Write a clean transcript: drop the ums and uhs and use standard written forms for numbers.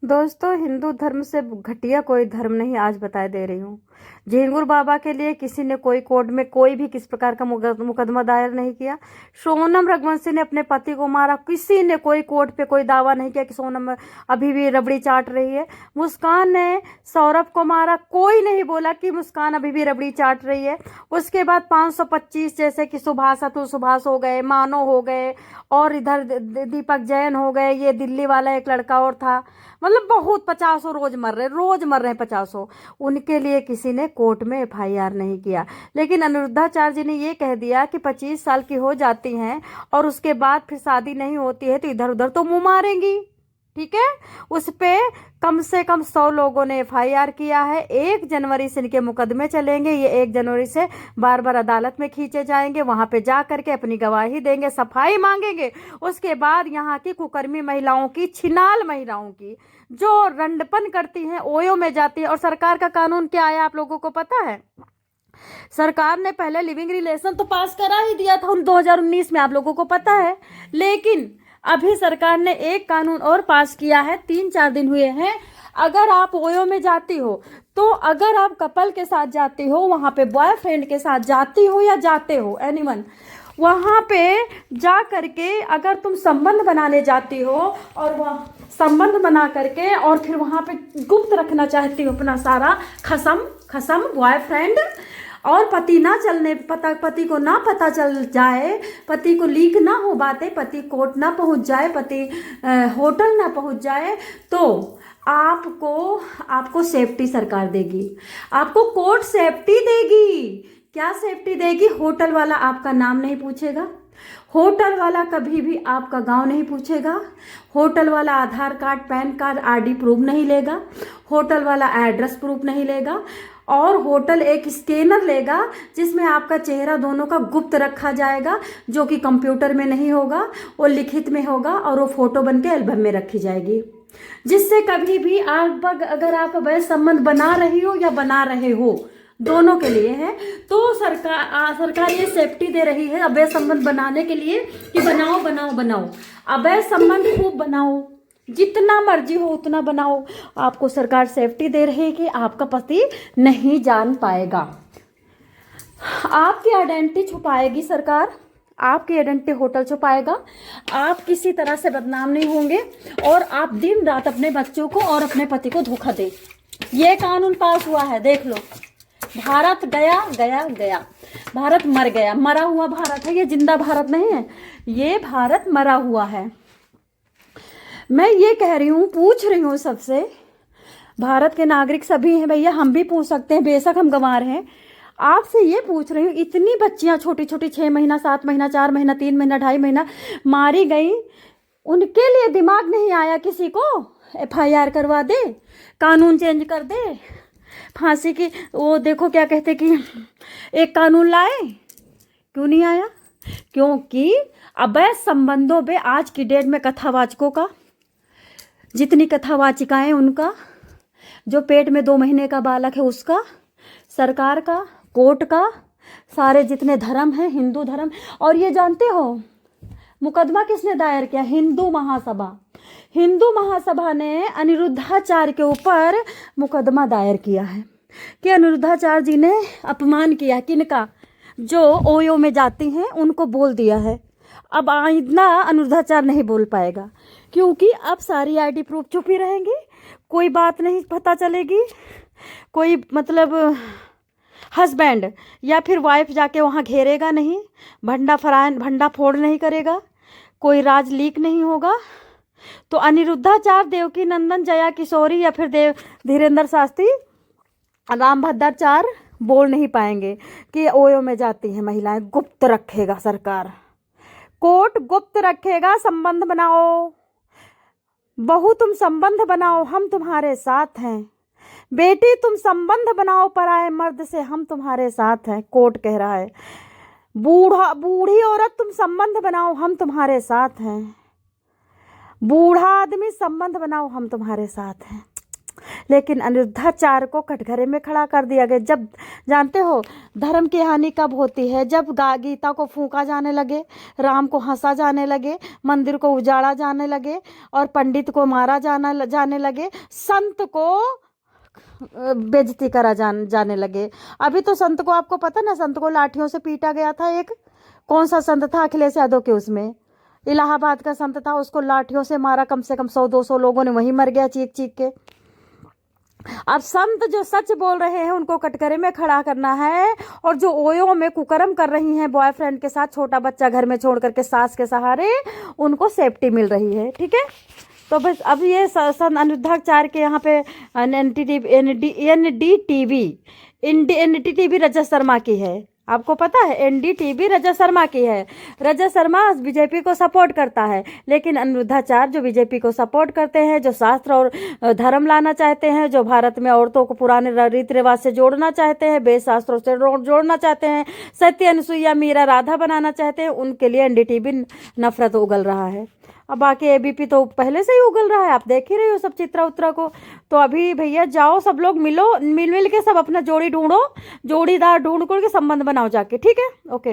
दोस्तों, हिंदू धर्म से घटिया कोई धर्म नहीं, आज बता दे रही हूँ। झिंगुर बाबा के लिए किसी ने कोई कोर्ट में कोई भी किस प्रकार का मुकदमा दायर नहीं किया। सोनम रघुवंशी ने अपने पति को मारा, किसी ने कोई कोर्ट पे कोई दावा नहीं किया कि सोनम अभी भी रबड़ी चाट रही है। मुस्कान ने सौरभ को मारा, कोई नहीं बोला कि मुस्कान अभी भी रबड़ी चाट रही है। उसके बाद 525 जैसे कि सुभाष अतुल सुभाष हो गए, मानो हो गए, और इधर दीपक जैन हो गए, ये दिल्ली वाला एक लड़का और था। मतलब बहुत 50 रोज मर रहे हैं 50। उनके लिए किसी ने कोर्ट में एफआईआर नहीं किया। लेकिन अनिरुद्धाचार्य जी ने ये कह दिया कि 25 साल की हो जाती हैं और उसके बाद फिर शादी नहीं होती है तो इधर उधर तो मुंह मारेंगी। ठीक है, उस पे कम से कम 100 लोगों ने एफआईआर किया है। 1 जनवरी से इनके मुकदमे चलेंगे। ये 1 जनवरी से बार बार अदालत में खींचे जाएंगे, वहां पे जा करके अपनी गवाही देंगे, सफाई मांगेंगे। उसके बाद यहाँ की कुकर्मी महिलाओं की, छिनाल महिलाओं की, जो रंडपन करती हैं, ओयो में जाती है। और सरकार का कानून क्या आया आप लोगों को पता है? सरकार ने पहले लिविंग रिलेशन तो पास करा ही दिया था 2019 में, आप लोगों को पता है। लेकिन अभी सरकार ने एक कानून और पास किया है, 3-4 दिन हुए हैं। अगर आप ओयो में जाती हो, तो अगर आप कपल के साथ जाती हो, वहां पे बॉयफ्रेंड के साथ जाती हो या जाते हो, एनीवन, वहां पे जा करके अगर तुम संबंध बनाने जाती हो और वह संबंध बना करके और फिर वहां पे गुप्त रखना चाहती हो अपना सारा खसम बॉयफ्रेंड, और पति को ना पता चल जाए, पति को लीक ना हो बातें, पति कोर्ट ना पहुंच जाए, पति होटल ना पहुंच जाए, तो आपको सेफ्टी सरकार देगी। आपको कोर्ट सेफ्टी देगी। क्या सेफ्टी देगी? होटल वाला आपका नाम नहीं पूछेगा, होटल वाला कभी भी आपका गांव नहीं पूछेगा, होटल वाला Aadhaar card, PAN card, ID proof नहीं लेगा, होटल वाला एड्रेस प्रूफ नहीं लेगा, और होटल एक स्कैनर लेगा जिसमें आपका चेहरा दोनों का गुप्त रखा जाएगा, जो कि कंप्यूटर में नहीं होगा, वो लिखित में होगा, और वो फोटो बन के एल्बम में रखी जाएगी। जिससे कभी भी अगर आप अवैध संबंध बना रही हो या बना रहे हो, दोनों के लिए है, तो सरकार ये सेफ्टी दे रही है अवैध संबंध बनाने के लिए कि बनाओ अवैध संबंध खूब बनाओ, जितना मर्जी हो उतना बनाओ। आपको सरकार सेफ्टी दे रही है कि आपका पति नहीं जान पाएगा। आपकी आइडेंटिटी छुपाएगी सरकार, आपकी आइडेंटिटी होटल छुपाएगा। आप किसी तरह से बदनाम नहीं होंगे और आप दिन रात अपने बच्चों को और अपने पति को धोखा दे। ये कानून पास हुआ है, देख लो। भारत गया, भारत मर गया, मरा हुआ भारत है ये, जिंदा भारत नहीं है ये, भारत मरा हुआ है। मैं ये कह रही हूँ, पूछ रही हूँ सबसे, भारत के नागरिक सभी हैं भैया, हम भी पूछ सकते हैं, बेशक हम गंवार हैं। आपसे ये पूछ रही हूँ, इतनी बच्चियां छोटी छोटी 6 महीना, 7 महीना, 4 महीना, 3 महीना, 2.5 महीना मारी गई, उनके लिए दिमाग नहीं आया किसी को एफआईआर करवा दे, कानून चेंज कर दे, फांसी की वो देखो क्या कहते कि एक कानून लाए? क्यों नहीं आया? क्योंकि अवैध संबंधों पे आज की डेट में कथावाचकों का, जितनी कथावाचिकाएं उनका, जो पेट में 2 महीने का बालक है उसका, सरकार का, कोर्ट का, सारे जितने धर्म हैं, हिंदू धर्म। और ये जानते हो मुकदमा किसने दायर किया? हिंदू महासभा। हिंदू महासभा ने अनिरुद्धाचार्य के ऊपर मुकदमा दायर किया है कि अनिरुद्धाचार्य जी ने अपमान किया। किनका? जो ओयो में जाती हैं उनको बोल दिया है। अब आइंदा अनिरुद्धाचार्य नहीं बोल पाएगा, क्योंकि अब सारी आईडी प्रूफ चुप ही रहेंगी, कोई बात नहीं पता चलेगी। कोई मतलब हस्बैंड या फिर वाइफ जाके वहाँ घेरेगा नहीं, भंडा फोड़ नहीं करेगा, कोई राज लीक नहीं होगा। तो अनिरुद्धाचार्य, देवकी नंदन, जया किशोरी या फिर धीरेन्द्र शास्त्री, रामभद्राचार्य बोल नहीं पाएंगे कि ओयो में जाती हैं महिलाएं। गुप्त रखेगा सरकार, कोर्ट गुप्त रखेगा। संबंध बनाओ बहू, तुम संबंध बनाओ, हम तुम्हारे साथ हैं। बेटी तुम संबंध बनाओ पराए मर्द से, हम तुम्हारे साथ हैं, कोर्ट कह रहा है। बूढ़ी औरत तुम संबंध बनाओ, हम तुम्हारे साथ हैं। बूढ़ा आदमी संबंध बनाओ, हम तुम्हारे साथ हैं। लेकिन अनिरुद्धाचार्य को कटघरे में खड़ा कर दिया गया। जब जानते हो धर्म की हानि कब होती है, जब गीता को फूंका जाने लगे, राम को हंसा जाने लगे, मंदिर को उजाड़ा जाने लगे और पंडित को मारा जाने लगे, संत को बेइज्जती करा जाने लगे। अभी तो संत को, आपको पता ना, संत को लाठियों से पीटा गया था। एक कौन सा संत था, अखिलेश यादव के उसमें, इलाहाबाद का संत था, उसको लाठियों से मारा, कम से कम 100-200 लोगों ने वहीं मर गया चीख चीख के। अब संत जो सच बोल रहे हैं उनको कटघरे में खड़ा करना है, और जो ओयो में कुकर्म कर रही हैं बॉयफ्रेंड के साथ, छोटा बच्चा घर में छोड़ करके सास के सहारे, उनको सेफ्टी मिल रही है। ठीक है, तो बस अब ये संत अनिरुद्धाचार्य के यहाँ पे एनडीटीवी रजत शर्मा की है, आपको पता है, एनडीटीवी रजत शर्मा की है। रजत शर्मा बीजेपी को सपोर्ट करता है, लेकिन अनिरुद्धाचार्य जो बीजेपी को सपोर्ट करते हैं, जो शास्त्र और धर्म लाना चाहते हैं, जो भारत में औरतों को पुराने रीति रिवाज से जोड़ना चाहते हैं, वेद शास्त्रों से जोड़ना चाहते हैं, सत्य अनुसुईया मीरा राधा बनाना चाहते हैं, उनके लिए एनडीटीवी नफरत उगल रहा है। अब बाकी एबीपी तो पहले से ही उगल रहा है, आप देख ही रहे हो सब चित्रा उत्रा को। तो अभी भैया जाओ सब लोग, मिल के सब अपना जोड़ी ढूंढो, जोड़ीदार ढूंढ कर के संबंध बनाओ जाके। ठीक है, ओके।